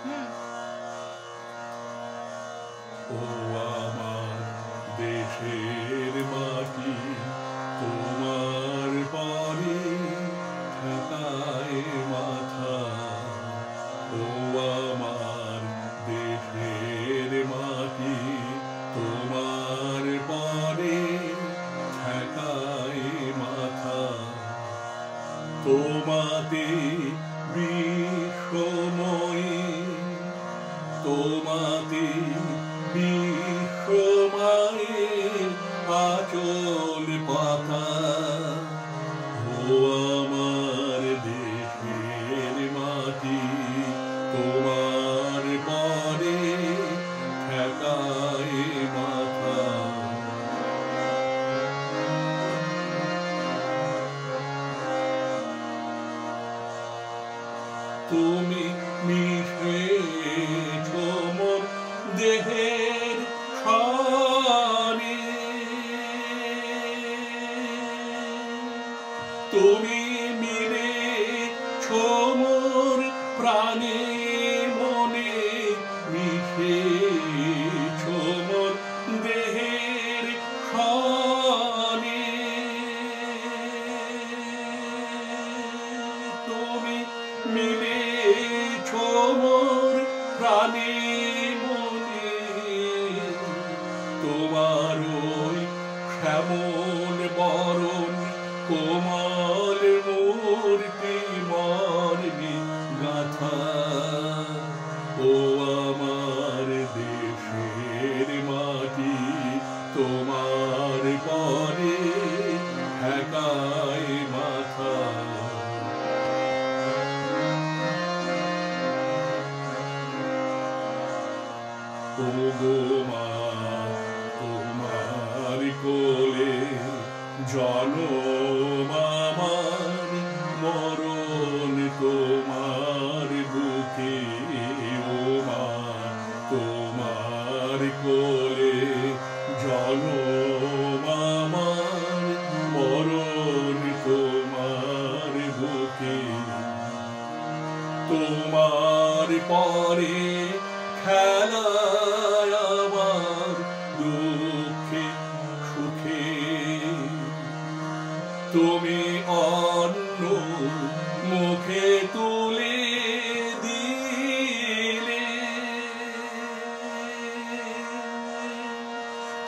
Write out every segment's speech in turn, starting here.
হুম। ও আমার দেশের মাটি, তোমার পরে ঠেকায় মাথা। ও আমার দেশের মাটি, তোমার পরে ঠেকায় মাথা। তোমাতে বিশ্বময়ী, তোমাতে বিশ্বময়ের আঁচল পাতা। ও আমার দেশের মাটি, তোমার পরে ঠেকায় মাথা। তুমি মিশেছ মোর দেহের সনে, তুমি মিলেছ মোর প্রাণে মনে, মিশেছ মোর দেহের সনে। তুমি মিলেছ মোর প্রাণে মনে, তোমার ওই শ্যামল বরণ কোমল মূর্তি মর্মে গাথা। ও আমার দেশের মাটি, তোমার পরে ঠেকায় মাথা। ও গো মা, তোমার কোলে জনম আমার, মরণ তোমার বুকে। ও মা, তোমার কোলে জনম আমার, মরণ তোমার বুকে। তোমার পরে খেলায় আমার দুঃখে সুখে, তুমি অন্য মুখে তুলে দিলে।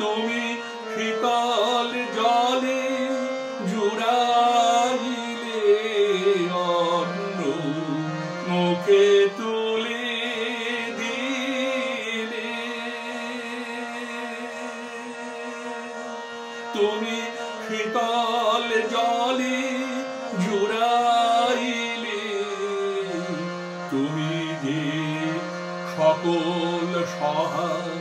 তুমি শীতল জলে জুড়াইলে, অন্য মুখে তুলে দিলে। তুমি শীতল জলে জুড়াইলে, তুমি যে সকল সহায়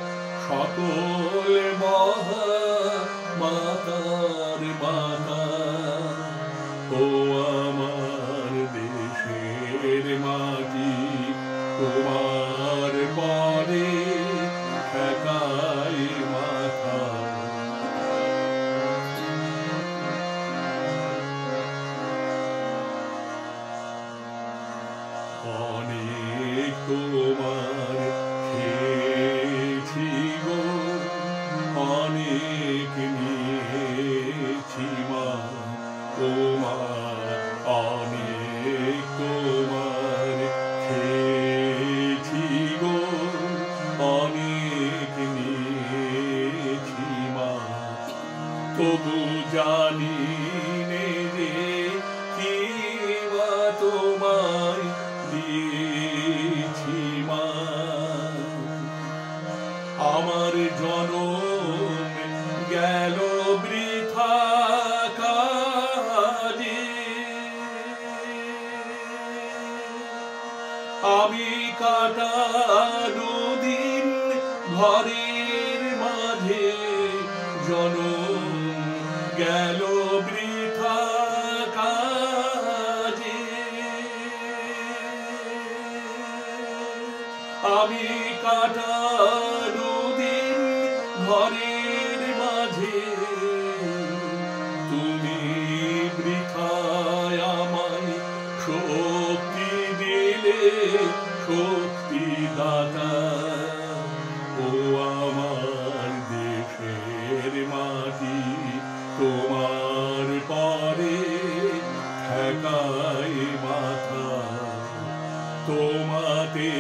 সকল মহা মাতার মাতা। ও আমার দেশের মাটি, তোমার পরে ঠেকায় মাথা। অনেক তোমার খেয়েছি গো, অনেক নিয়েছি মা। ও মা, অনেক তোমার খেয়েছি গো, অনেক নিয়েছি মা। তবু জানি নে যে কি বা তোমায় দিয়েছি মা। আমার জনম গেল বৃথা কাজে, আমি কাটানো দিন ঘরের মাঝে, জনম গেল বৃথা কাজে। আমি কাটানো দিন ঘরের মাঝে, তুমি বৃথায় আমায় শক্তি দিলে, শক্তি দাতা ও আমার দেশের মাটি তোমার পরে ঠেকায় মাথা তোমাতে